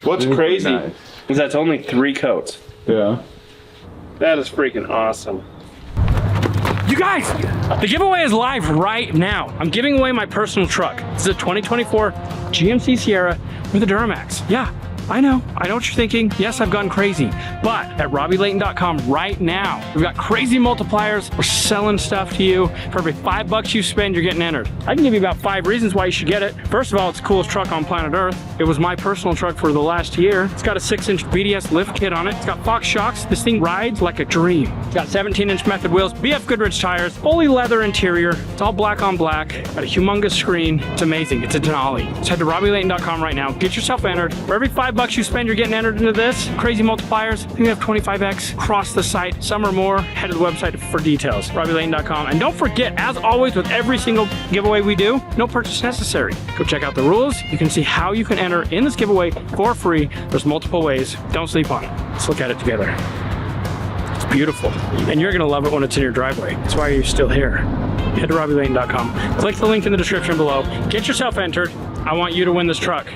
What's crazy is that's only 3 coats. Yeah. That is freaking awesome. You guys, the giveaway is live right now. I'm giving away my personal truck. This is a 2024 GMC Sierra with a Duramax. Yeah, I know what you're thinking. Yes, I've gone crazy, but at robbylayton.com right now, we've got crazy multipliers. We're selling stuff to you. For every $5 you spend, you're getting entered. I can give you about 5 reasons why you should get it. First of all, it's the coolest truck on planet Earth. It was my personal truck for the last year. It's got a 6-inch BDS lift kit on it. It's got Fox shocks. This thing rides like a dream. It's got 17-inch method wheels, BF Goodrich tires, fully leather interior. It's all black on black. Got a humongous screen. It's amazing. It's a Denali. So head to robbylayton.com right now. Get yourself entered. For every $5 you spend, you're getting entered into this. Crazy multipliers. I think we have 25x across the site. Some or more. Head to the website for details. robbylayton.com. And don't forget, as always with every single giveaway we do, no purchase necessary. Go check out the rules. You can see how you can enter in this giveaway for free. There's multiple ways. Don't sleep on it. Let's look at it together. It's beautiful. And you're gonna love it when it's in your driveway. That's why you're still here. Head to robbylayton.com. Click the link in the description below. Get yourself entered. I want you to win this truck.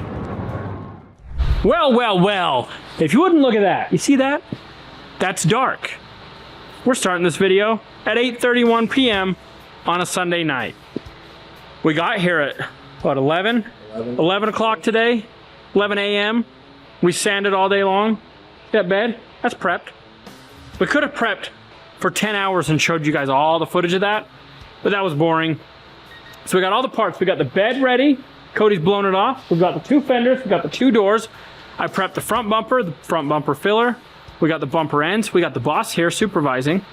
Well, well, well. If you wouldn't look at that. You see that? That's dark. We're starting this video at 8:31 p.m. on a Sunday night. We got here at, what, 11 o'clock today? 11 a.m. We sanded all day long. That bed, that's prepped. We could have prepped for 10 hours and showed you guys all the footage of that, but that was boring. So we got all the parts. We got the bed ready. Cody's blown it off. We've got the 2 fenders. We got the 2 doors. I prepped the front bumper filler. We got the bumper ends. We got the boss here supervising.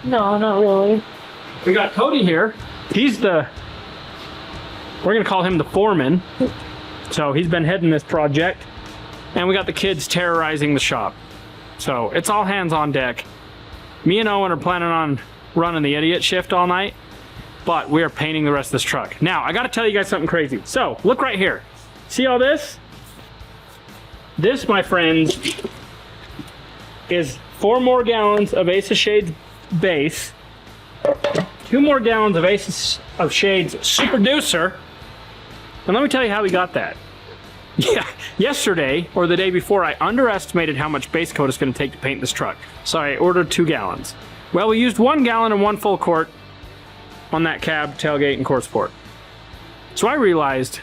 No, not really. We got Cody here. He's we're gonna call him the foreman. So he's been heading this project. And we got the kids terrorizing the shop. So it's all hands on deck. Me and Owen are planning on running the idiot shift all night, but we are painting the rest of this truck. Now, I gotta tell you guys something crazy. So look right here. See all this? This, my friends, is 4 more gallons of Ace of Shades base, 2 more gallons of Ace of Shades Super Deucer, and let me tell you how we got that. Yeah, yesterday, or the day before, I underestimated how much base coat it's gonna take to paint this truck. So I ordered 2 gallons. Well, we used 1 gallon and 1 full quart on that cab, tailgate, and core support. So I realized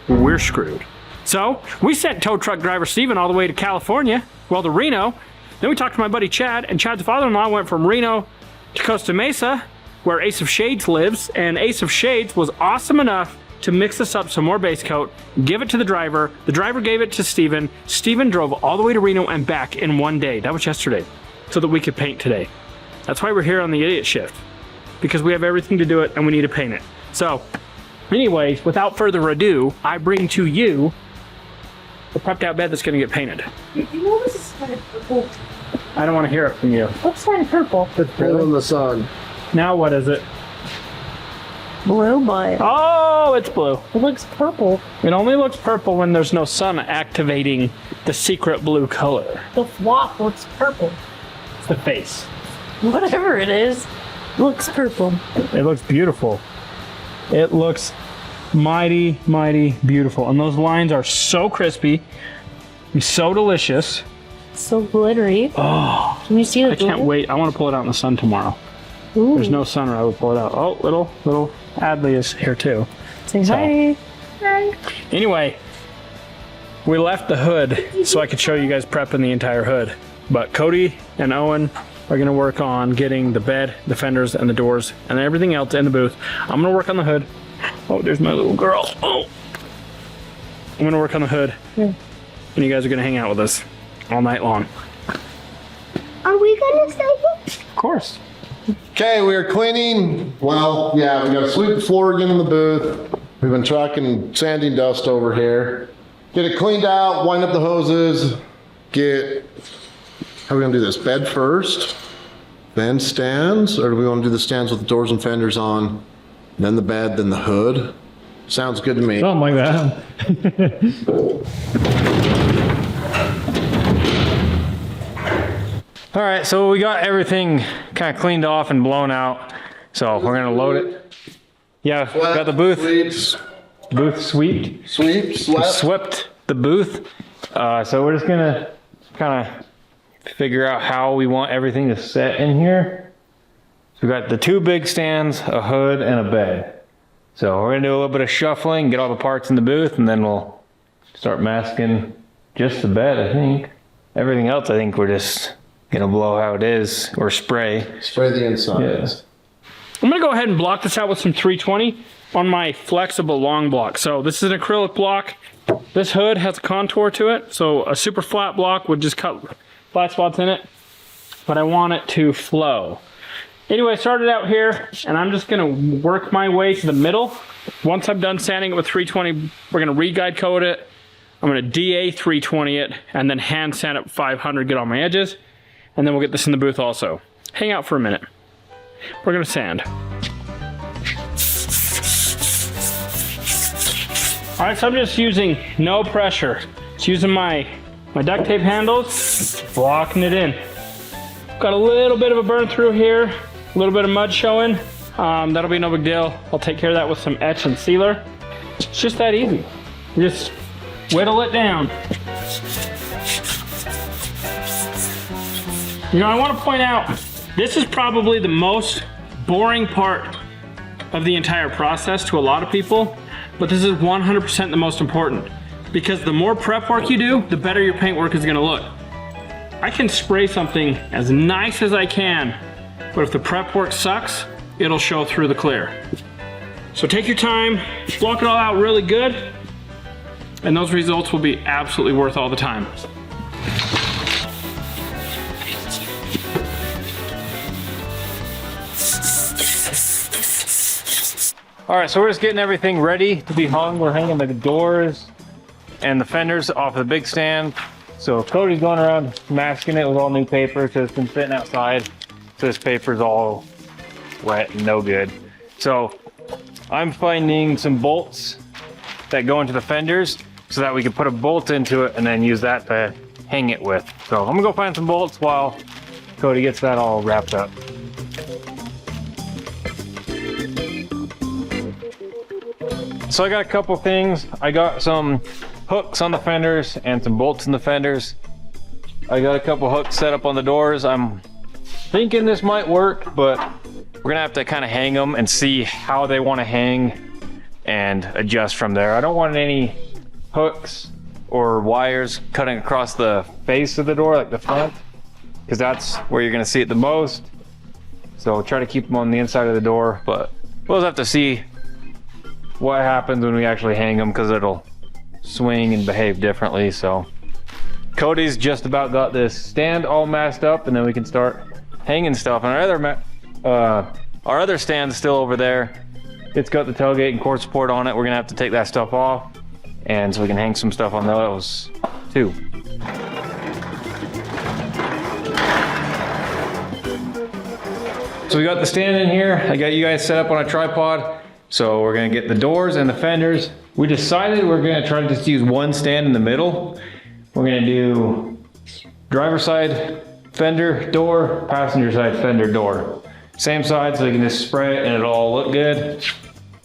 we're screwed. So we sent tow truck driver Steven all the way to California, well, to Reno. Then we talked to my buddy Chad, and Chad's father-in-law went from Reno to Costa Mesa, where Ace of Shades lives, and Ace of Shades was awesome enough to mix us up some more base coat, give it to the driver gave it to Steven. Steven drove all the way to Reno and back in 1 day. That was yesterday, so that we could paint today. That's why we're here on the idiot shift, because we have everything to do it and we need to paint it. So anyways, without further ado, I bring to you the prepped out bed that's gonna get painted. You know this is kind of purple. I don't want to hear it from you. Looks kind of purple. It's blue in the sun. Now what is it? Blue, but Oh, it's blue. it looks purple. It only looks purple when there's no sun activating the secret blue color. The flop looks purple. It's the face. Whatever it is, looks purple. It looks beautiful. It looks mighty, mighty beautiful. And those lines are so crispy, so delicious. So glittery. Oh, Can you see the I can't wait. I want to pull it out in the sun tomorrow. Ooh. There's no sun or I would pull it out. Oh, little Adley is here too. Say hi. Hi. Anyway, we left the hood so I could show you guys prepping the entire hood. But Cody and Owen are gonna work on getting the bed, the fenders, and the doors, and everything else in the booth. I'm gonna work on the hood. Oh, there's my little girl. Oh. I'm gonna work on the hood. Yeah. And you guys are gonna hang out with us all night long. Are we gonna stay here? Of course. Okay, we are cleaning. Well, yeah, we got to sweep the floor again in the booth. We've been tracking sanding dust over here. Get it cleaned out, wind up the hoses, how are we gonna do this? Bed first, then stands, or do we want to do the stands with the doors and fenders on, then the bed, then the hood? Sounds good to me. Something like that. All right, so we got everything kind of cleaned off and blown out. So we're gonna load it. Yeah, got the booth. Sweeps. Booth swept. Sweep, swept. Swept the booth. So we're just gonna kind of figure out how we want everything to set in here. So we got the 2 big stands, a hood, and a bed. So we're gonna do a little bit of shuffling, get all the parts in the booth, and then we'll start masking just the bed, I think. Everything else, I think we're just gonna blow how it is, or spray. Spray the insides. I'm gonna go ahead and block this out with some 320 on my flexible long block. So this is an acrylic block. This hood has a contour to it, so a super flat block would just cut flat spots in it, but I want it to flow. Anyway, I started out here, and I'm just gonna work my way to the middle. Once I'm done sanding it with 320, we're gonna re-guide coat it. I'm gonna DA 320 it, and then hand sand it 500, get on my edges, and then we'll get this in the booth also. Hang out for a minute. We're gonna sand. All right, so I'm just using no pressure. Just using my duct tape handles, blocking it in. Got a little bit of a burn through here, a little bit of mud showing. That'll be no big deal. I'll take care of that with some etch and sealer. It's just that easy. You just whittle it down. You know, I want to point out, this is probably the most boring part of the entire process to a lot of people, but this is 100% the most important, because the more prep work you do, the better your paint work is going to look. I can spray something as nice as I can, but if the prep work sucks, it'll show through the clear. So take your time, block it all out really good, and those results will be absolutely worth all the time. All right, so we're just getting everything ready to be hung. We're hanging the doors and the fenders off of the big stand. So Cody's going around masking it with all new paper, so it's been sitting outside. So this paper's all wet and no good. So I'm finding some bolts that go into the fenders so that we can put a bolt into it and then use that to hang it with. So I'm gonna go find some bolts while Cody gets that all wrapped up. So I got a couple things. I got some hooks on the fenders and some bolts in the fenders. I got a couple hooks set up on the doors. I'm thinking this might work, but we're gonna have to kind of hang them and see how they want to hang and adjust from there. I don't want any hooks or wires cutting across the face of the door, like the front, because that's where you're gonna see it the most. So try to keep them on the inside of the door, but we'll just have to see what happens when we actually hang them, because it'll swing and behave differently. So Cody's just about got this stand all masked up, and then we can start hanging stuff. And our other stand's still over there. It's got the tailgate and cord support on it. We're gonna have to take that stuff off, and so we can hang some stuff on those too. So we got the stand in here. I got you guys set up on a tripod. So we're gonna get the doors and the fenders. We decided we're gonna try to just use one stand in the middle. We're gonna do driver's side fender door, passenger side fender door. Same side, so you can just spray it and it'll all look good.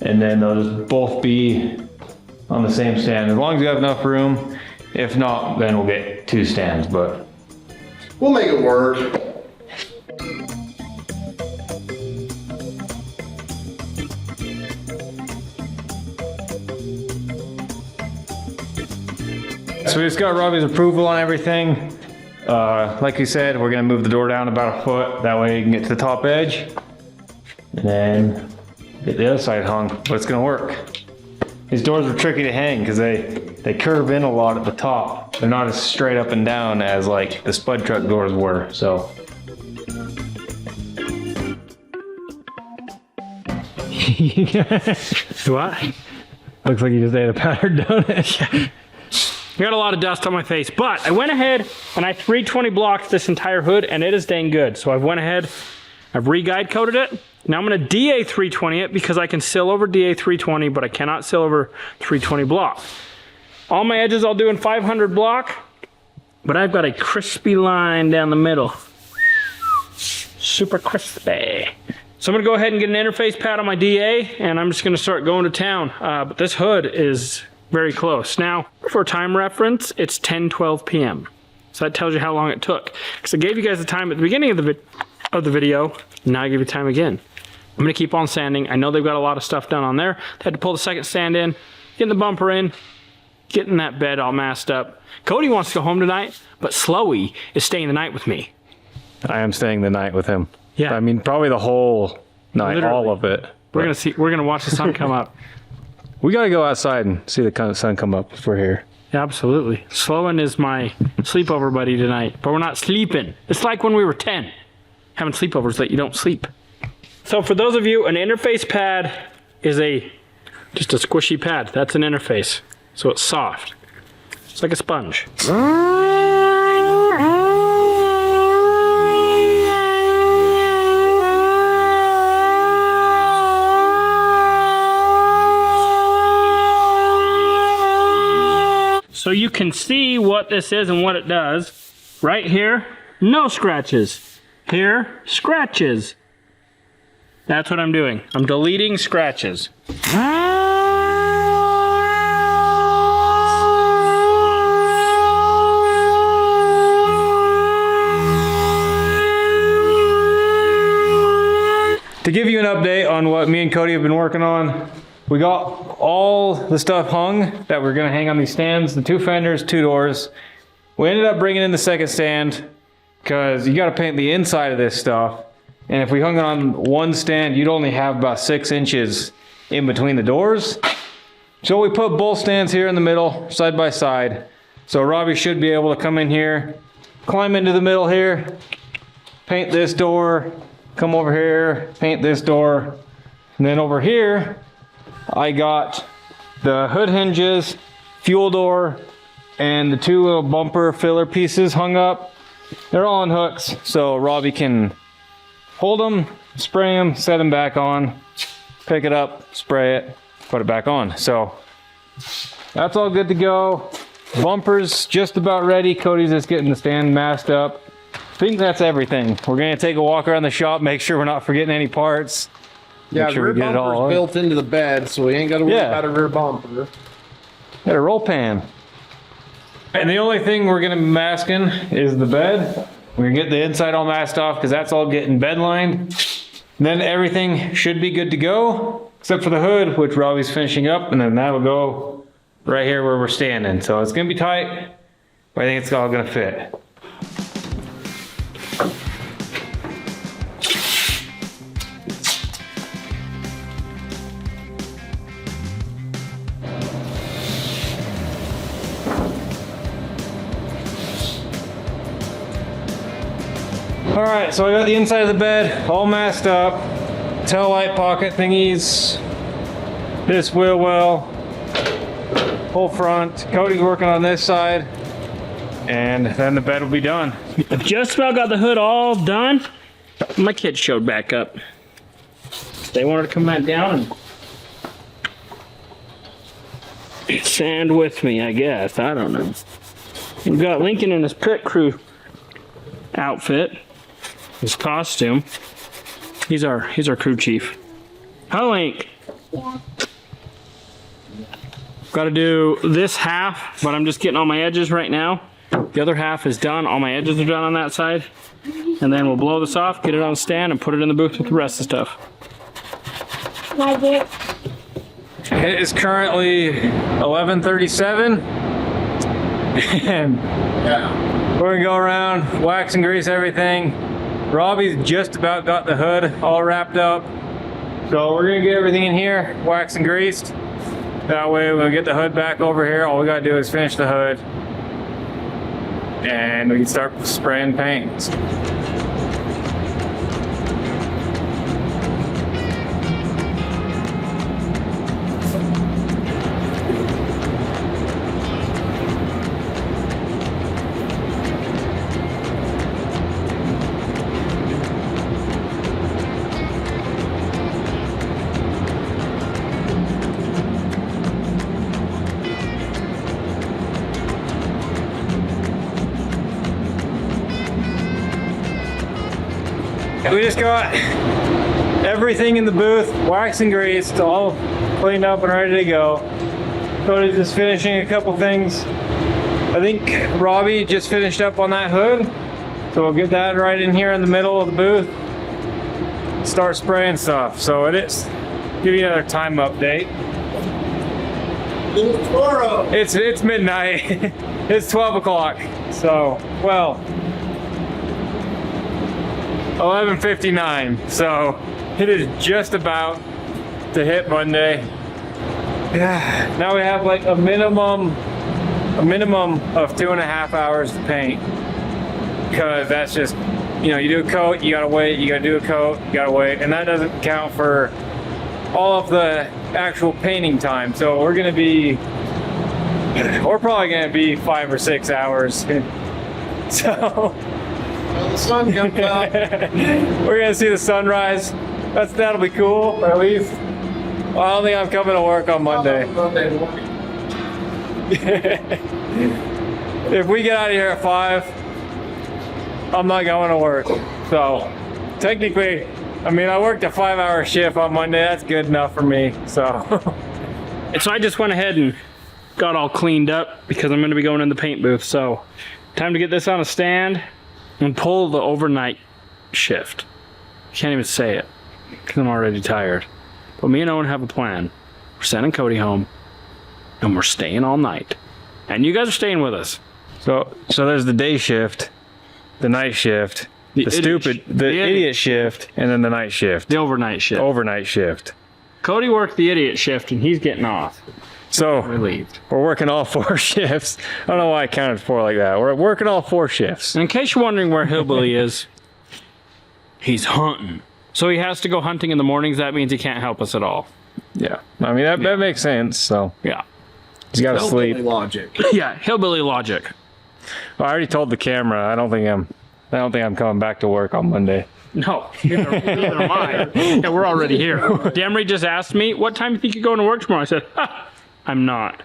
And then they'll just both be on the same stand, as long as you have enough room. If not, then we'll get 2 stands, but We'll make it work. So we just got Robby's approval on everything. Like we said, we're gonna move the door down about 1 foot. That way you can get to the top edge. And then get the other side hung, but it's gonna work. These doors are tricky to hang because they curve in a lot at the top. They're not as straight up and down as like the spud truck doors were, so. What? Looks like you just ate a powdered donut. I got a lot of dust on my face, but I went ahead and I 320 blocked this entire hood, and it is dang good. So I went ahead, I've re-guide coated it. Now I'm gonna DA 320 it, because I can seal over DA 320, but I cannot seal over 320 block. All my edges I'll do in 500 block, but I've got a crispy line down the middle. Super crispy. So I'm gonna go ahead and get an interface pad on my DA, and I'm just gonna start going to town. But this hood is very close. Now, for time reference, it's 10:12 p.m. So that tells you how long it took. Because I gave you guys the time at the beginning of the video. Now I give you time again. I'm gonna keep on sanding. I know they've got a lot of stuff done on there. They had to pull the second stand in, getting the bumper in, getting that bed all masked up. Cody wants to go home tonight, but Slowy is staying the night with me. I am staying the night with him. Yeah. I mean, probably the whole night, Literally. all of it. We're gonna watch the sun come up. We gotta go outside and see the sun come up if we're here. Absolutely. Sloan is my sleepover buddy tonight, but we're not sleeping. It's like when we were 10, having sleepovers that you don't sleep. So for those of you, an interface pad is just a squishy pad. That's an interface. So it's soft. It's like a sponge. So you can see what this is and what it does. Right here, no scratches. Here, scratches. That's what I'm doing. I'm deleting scratches. To give you an update on what me and Cody have been working on, we got all the stuff hung that we're gonna hang on these stands, the 2 fenders, 2 doors. We ended up bringing in the second stand because you gotta paint the inside of this stuff. And if we hung it on one stand, you'd only have about 6 inches in between the doors. So we put both stands here in the middle, side by side. So Robby should be able to come in here, climb into the middle here, paint this door, come over here, paint this door. And then over here, I got the hood hinges, fuel door, and the 2 little bumper filler pieces hung up. They're all on hooks, so Robby can hold them, spray them, set them back on, pick it up, spray it, put it back on. So that's all good to go. Bumper's just about ready. Cody's just getting the stand masked up. I think that's everything. We're gonna take a walk around the shop, make sure we're not forgetting any parts. Yeah, Make sure rear we get it all bumper's on. built into the bed, so we ain't got to worry Yeah. about a rear bumper. Got a roll pan. And the only thing we're gonna be masking is the bed. We're gonna get the inside all masked off because that's all getting bed lined. Then everything should be good to go, except for the hood, which Robby's finishing up, and then that'll go right here where we're standing. So it's gonna be tight, but I think it's all gonna fit. All right, so I got the inside of the bed all masked up. Tail light pocket thingies. This wheel well. Whole front. Cody's working on this side. And then the bed will be done. I just about got the hood all done. My kids showed back up. They wanted to come back down and sand with me, I guess. I don't know. We've got Lincoln in his pit crew outfit. His costume. He's our crew chief. Hi, Link. Got to do this half, but I'm just getting all my edges right now. The other half is done. All my edges are done on that side. And then we'll blow this off, get it on the stand, and put it in the booth with the rest of the stuff. Like it. It is currently 11:37. And we're gonna go around, wax and grease everything. Robby's just about got the hood all wrapped up. So we're gonna get everything in here, wax and greased. That way we'll get the hood back over here. All we gotta do is finish the hood. And we can start spraying paint. We just got everything in the booth, waxed and greased, all cleaned up and ready to go. Cody's just finishing a couple things. I think Robby just finished up on that hood. So we'll get that right in here in the middle of the booth. Start spraying stuff. So it is. Give you another time update. It's midnight. It's 12 o'clock. So, well, 11:59. So it is just about to hit Monday. Yeah. Now we have like a minimum of 2.5 hours to paint, because that's just, you know, you do a coat, you gotta wait, you gotta do a coat, you gotta wait, and that doesn't count for all of the actual painting time. So we're probably gonna be 5 or 6 hours. So Well, the sun comes out. we're gonna see the sunrise. That'll be cool, at least. Well, I don't think I'm coming to work on Monday. If we get out of here at 5, I'm not going to work. So technically, I mean, I worked a 5-hour shift on Monday. That's good enough for me. So, And so I just went ahead and got all cleaned up because I'm going to be going in the paint booth. So time to get this on a stand and pull the overnight shift. Can't even say it because I'm already tired. But me and Owen have a plan. We're sending Cody home and we're staying all night. And you guys are staying with us. so there's the day shift, the night shift, the idiot shift, and then the night shift, The overnight shift. overnight shift. Cody worked the idiot shift and he's getting off. So Relieved. we're working all 4 shifts. I don't know why I counted 4 like that. We're working all 4 shifts. And in case you're wondering where Hillbilly is, he's hunting. So he has to go hunting in the mornings. That means he can't help us at all. Yeah, I mean that makes sense. So Yeah. he's got to sleep. Logic. Yeah, Hillbilly logic. I already told the camera I don't think I'm coming back to work on Monday. No, neither am I. Yeah, we're already here. Demery just asked me, what time do you think you're going to work tomorrow? I said, I'm not.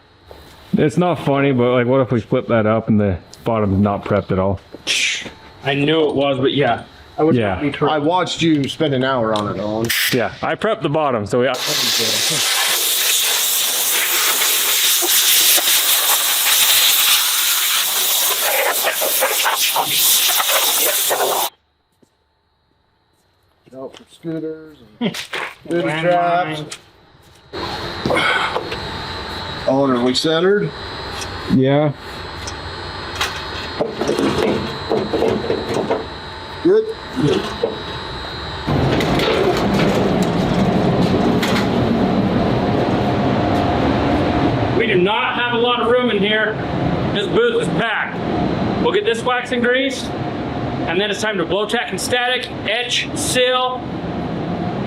It's not funny, but like, what if we flip that up and the bottom's not prepped at all? I knew it was, but yeah. I would Yeah. not be true. I watched you spend an hour on it, Owen. Yeah, I prepped the bottom, so yeah. Out for scooters and booty traps. Owen, are we centered? Yeah. Good. We do not have a lot of room in here. This booth is packed. We'll get this wax and greased, and then it's time to blow tack and static, etch, seal,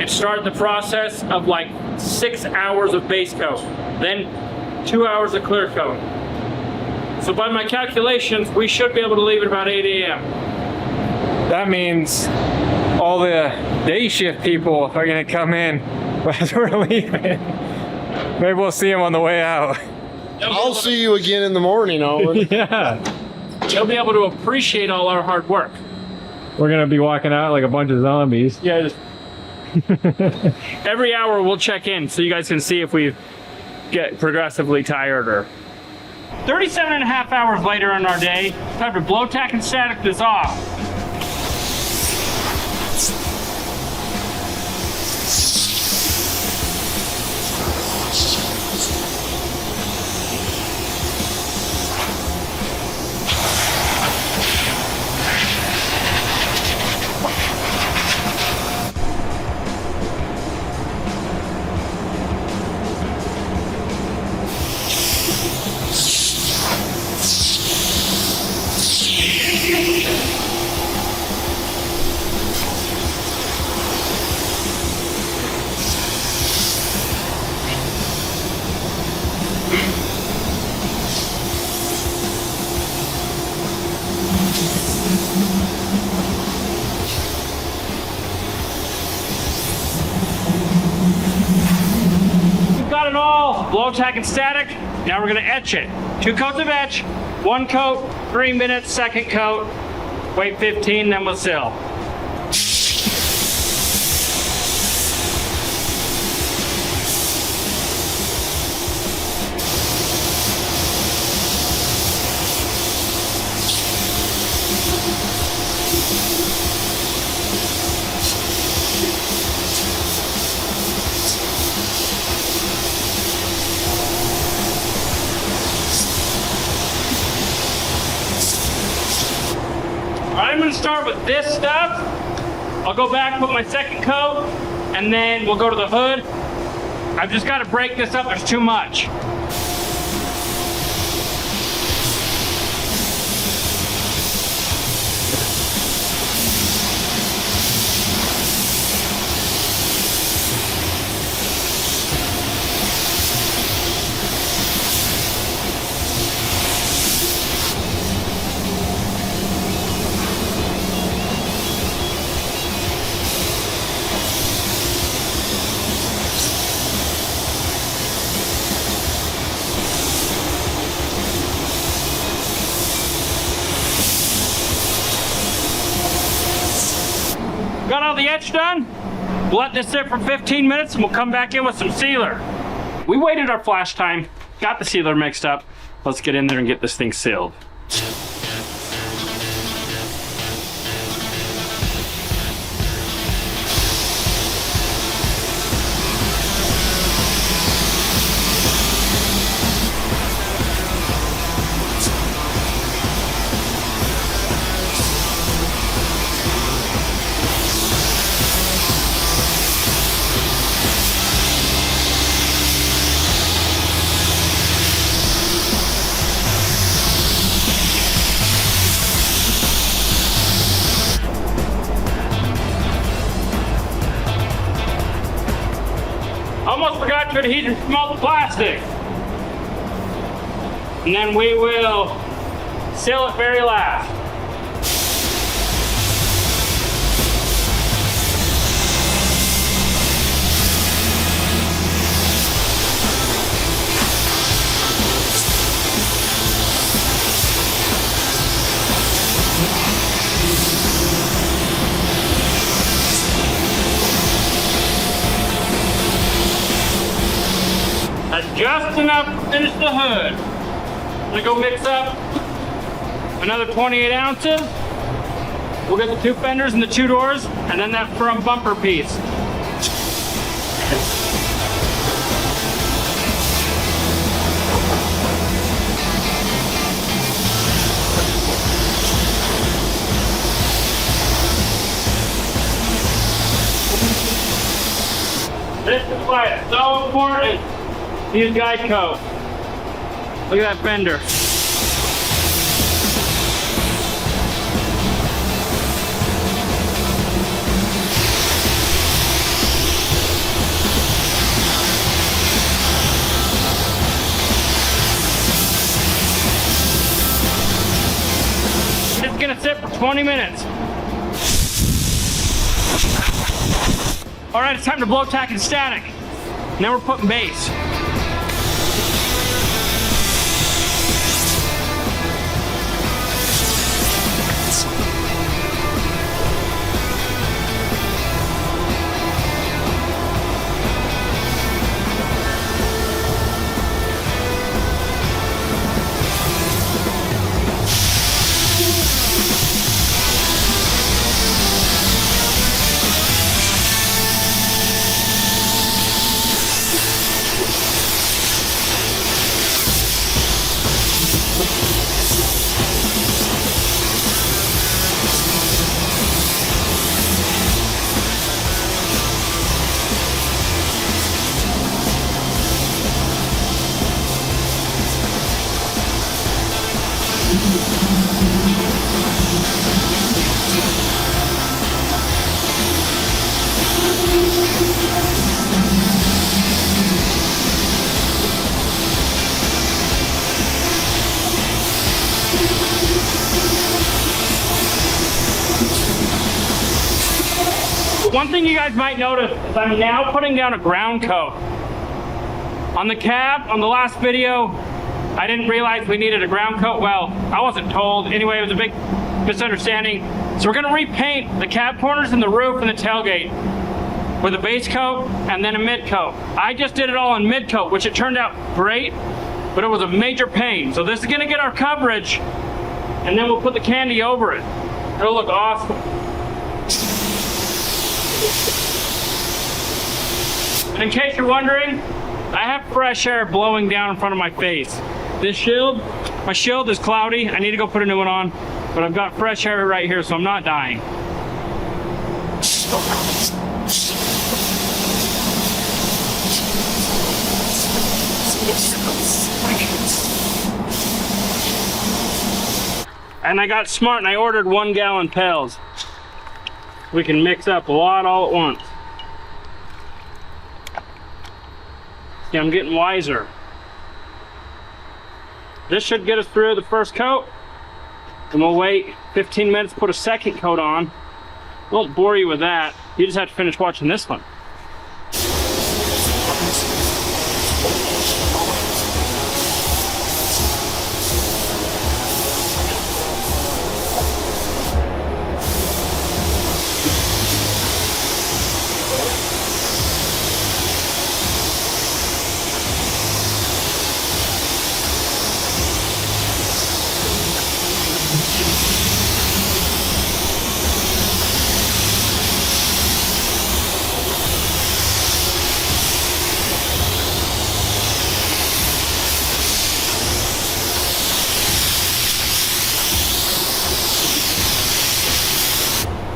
and start the process of like 6 hours of base coat, then 2 hours of clear coat. So by my calculations, we should be able to leave at about 8 a.m. That means all the day shift people are gonna come in as we're leaving. Maybe we'll see them on the way out. I'll see you again in the morning, Owen. Yeah. They'll be able to appreciate all our hard work. We're gonna be walking out like a bunch of zombies. Yeah, just every hour we'll check in so you guys can see if we get progressively tireder. 37.5 hours later in our day, time to blow tack and static this off. We've got it all. Blow tack and static. Now we're gonna etch it. 2 coats of etch, 1 coat, 3 minutes, 2nd coat, wait 15, then we'll seal. I'm gonna start with this stuff. I'll go back, put my second coat, and then we'll go to the hood. I've just got to break this up, there's too much. Got all the etch done. We'll let this sit for 15 minutes and we'll come back in with some sealer. We waited our flash time, got the sealer mixed up. Let's get in there and get this thing sealed. Almost forgot to adhere and small the plastic. And then we will seal it very last. That's just enough to finish the hood. I'm gonna go mix up another 28 ounces. We'll get the two fenders and the two doors, and then that front bumper piece. This is why it's so important. Use guide coat. Look at that fender. It's gonna sit for 20 minutes. All right, it's time to blow tack and static. Now we're putting base. One thing you guys might notice is I'm now putting down a ground coat. On the cab, on the last video, I didn't realize we needed a ground coat. Well, I wasn't told. Anyway, it was a big misunderstanding. So we're gonna repaint the cab corners and the roof and the tailgate with a base coat and then a mid coat. I just did it all in mid coat, which it turned out great, but it was a major pain. So this is gonna get our coverage, and then we'll put the candy over it. It'll look awesome. And in case you're wondering, I have fresh air blowing down in front of my face. This shield, my shield is cloudy. I need to go put a new one on. but I've got fresh air right here, so I'm not dying. And I got smart and I ordered 1 gallon pails. We can mix up a lot all at once. See, I'm getting wiser. This should get us through the first coat. And we'll wait 15 minutes, put a second coat on. Won't bore you with that. You just have to finish watching this one.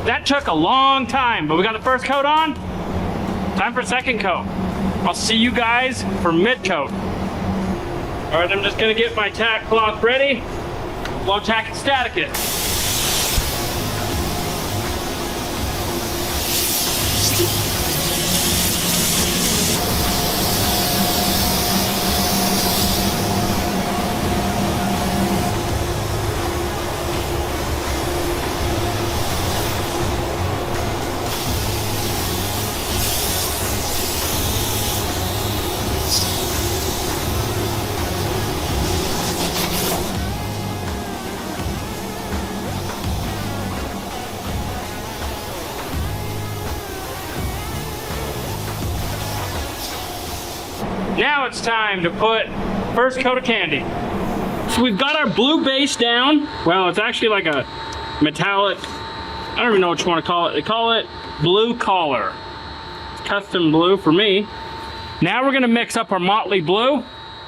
That took a long time, but we got the first coat on. Time for second coat. I'll see you guys for mid coat. All right, I'm just gonna get my tack cloth ready. Low tack and static it. Now it's time to put first coat of candy. So we've got our blue base down. Well, it's actually like a metallic, I don't even know what you want to call it. They call it blue collar. It's custom blue for me. Now we're gonna mix up our motley blue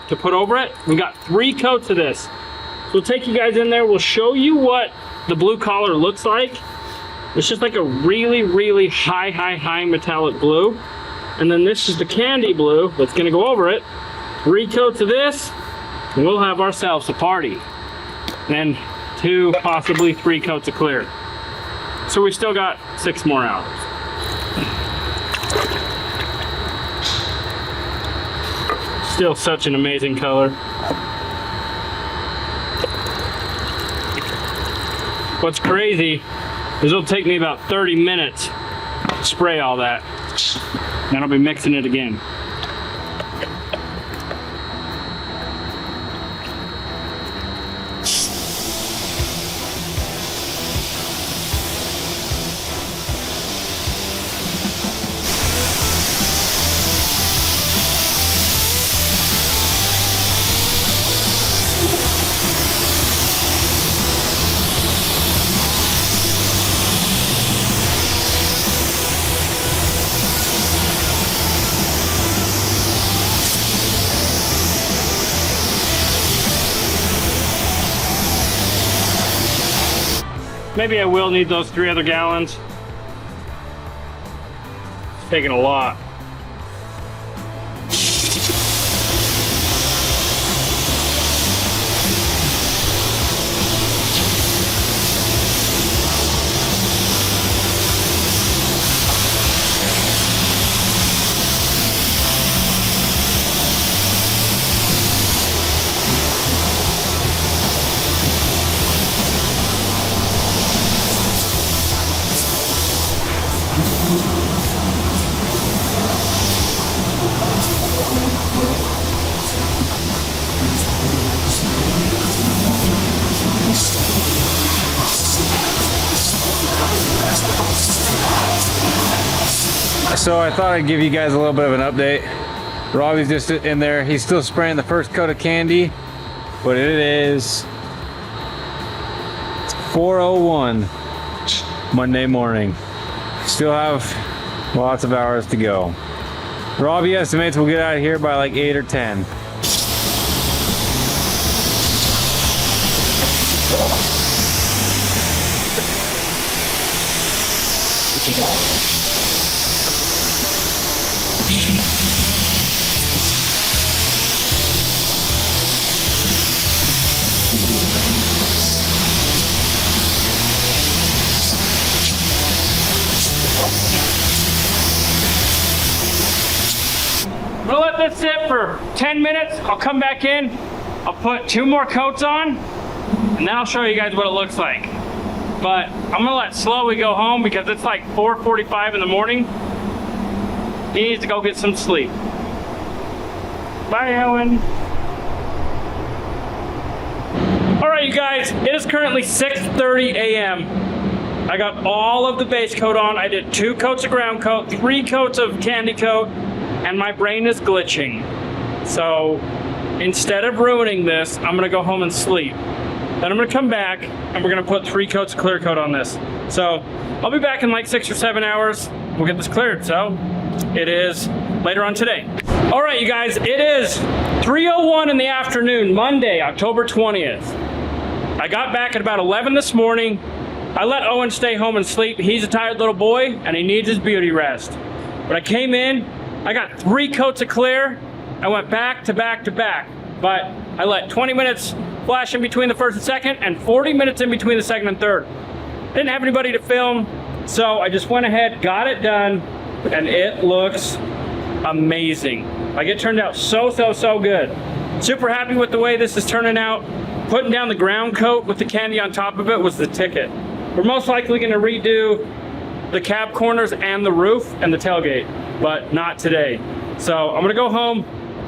to put over it. We've got 3 coats of this. So we'll take you guys in there. We'll show you what the blue collar looks like. It's just like a really, really high metallic blue. And then this is the candy blue that's gonna go over it. 3 coats of this, and we'll have ourselves a party. And 2, possibly 3 coats of clear. So we still got 6 more hours. Still such an amazing color. What's crazy is it'll take me about 30 minutes to spray all that. Then I'll be mixing it again. Maybe I will need those 3 other gallons. It's taking a lot. So I thought I'd give you guys a little bit of an update. Robby's just in there. He's still spraying the first coat of candy, but it is 4:01 Monday morning. Still have lots of hours to go. Robby estimates we'll get out of here by like 8 or 10. I'm gonna let this sit for 10 minutes. I'll come back in. I'll put 2 more coats on, and then I'll show you guys what it looks like. But I'm gonna let Slowy go home because it's like 4:45 in the morning. He needs to go get some sleep. Bye, Owen. All right, you guys, it is currently 6:30 a.m. I got all of the base coat on. I did 2 coats of ground coat, 3 coats of candy coat, and my brain is glitching. So instead of ruining this, I'm gonna go home and sleep. Then I'm gonna come back and we're gonna put 3 coats of clear coat on this. So I'll be back in like 6 or 7 hours. We'll get this cleared. So it is later on today. All right, you guys, it is 3:01 in the afternoon, Monday, October 20th. I got back at about 11 this morning. I let Owen stay home and sleep. He's a tired little boy and he needs his beauty rest. But I came in, I got 3 coats of clear. I went back to back to back, but I let 20 minutes flash in between the first and second and 40 minutes in between the second and third. Didn't have anybody to film, so I just went ahead, got it done, and it looks amazing. Like, it turned out so good. Super happy with the way this is turning out. Putting down the ground coat with the candy on top of it was the ticket. We're most likely gonna redo the cab corners and the roof and the tailgate, but not today. So I'm gonna go home,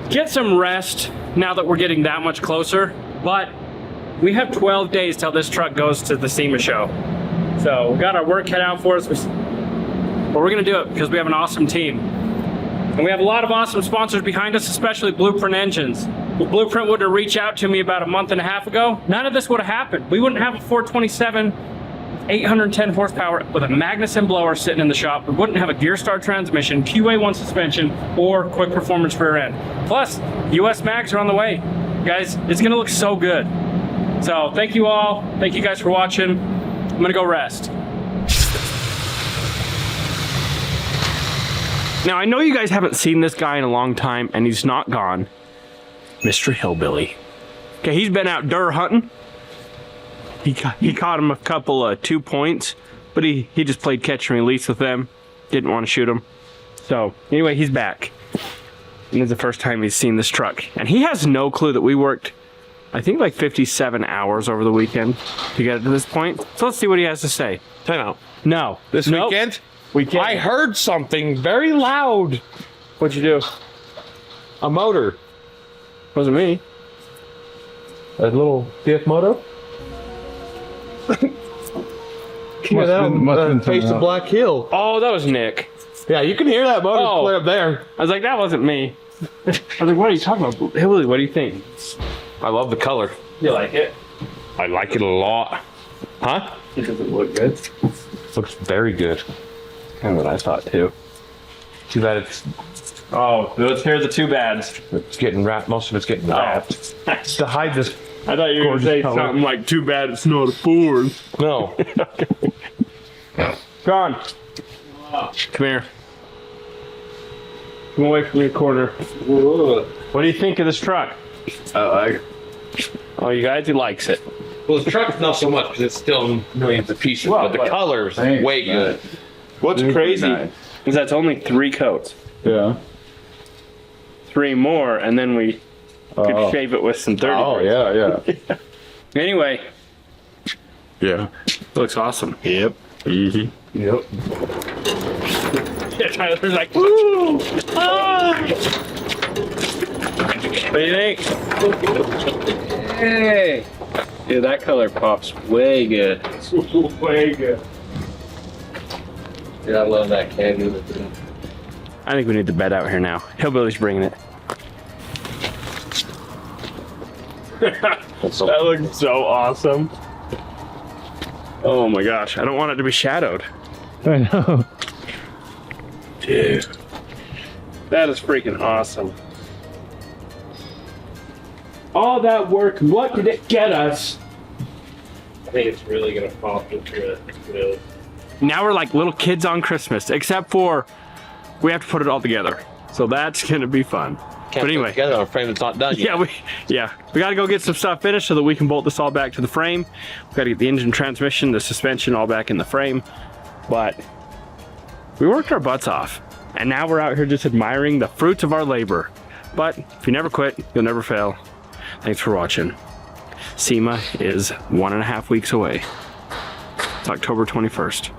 get some rest now that we're getting that much closer, but we have 12 days till this truck goes to the SEMA show. So we got our work cut out for us, but we're gonna do it because we have an awesome team. And we have a lot of awesome sponsors behind us, especially Blueprint Engines. If Blueprint would have reached out to me about a month and a half ago, none of this would have happened. We wouldn't have a 427 810 horsepower with a Magnuson blower sitting in the shop. We wouldn't have a Gearstar transmission, QA1 suspension, or quick performance rear end. Plus, US mags are on the way. Guys, it's gonna look so good. So thank you all. Thank you guys for watching. I'm gonna go rest. Now, I know you guys haven't seen this guy in a long time, and he's not gone. Mr. Hillbilly. Okay, he's been out dur hunting. He caught him a couple of 2 points, but he just played catch and release with them. Didn't want to shoot him. So anyway, he's back. And it's the first time he's seen this truck. And he has no clue that we worked, I think, like 57 hours over the weekend to get it to this point. So let's see what he has to say. Time out. No. This weekend? Weekend. I heard something very loud. What'd you do? A motor. Wasn't me. A little DF moto? Hear that? Face of Black Hill. Oh, that was Nick. Yeah, you can hear that motor clear up there. I was like, that wasn't me. I was like, what are you talking about? Hillbilly, what do you think? I love the color. You like it? I like it a lot. Huh? It doesn't look good. Looks very good. Kind of what I thought too. Too bad it's Oh, let's hear the 2 bads. getting wrapped. Most of it's getting wrapped. To hide this. I thought you were going to say color. something like, too bad it's not a Ford. No. Go on. Come here. Come away from your corner. What do you think of this truck? Oh, you guys, he likes it. Well, the truck's not so much because it's still millions of pieces, but the color's way good. What's crazy is that's only 3 coats. Yeah. 3 more, and then we could shave it with some 30. Oh, yeah. Anyway, Yeah. looks awesome. Yep. Easy. Yeah, Tyler's like, woo! Ah! What do you think? Hey! Dude, that color pops way good. Way good. Dude, I love that candy. I think we need the bed out here now. Hillbilly's bringing it. That looks so awesome. Oh my gosh, I don't want it to be shadowed. I know. Dude. That is freaking awesome. All that work, what did it get us? I think it's really gonna pop into it. Really. now we're like little kids on Christmas, except for we have to put it all together. So that's gonna be fun. Can't But anyway, put it together on a frame that's not done yet. we gotta go get some stuff finished so that we can bolt this all back to the frame. We gotta get the engine, transmission, the suspension all back in the frame. But we worked our butts off, and now we're out here just admiring the fruits of our labor. But if you never quit, you'll never fail. Thanks for watching. SEMA is 1.5 weeks away. It's October 21st.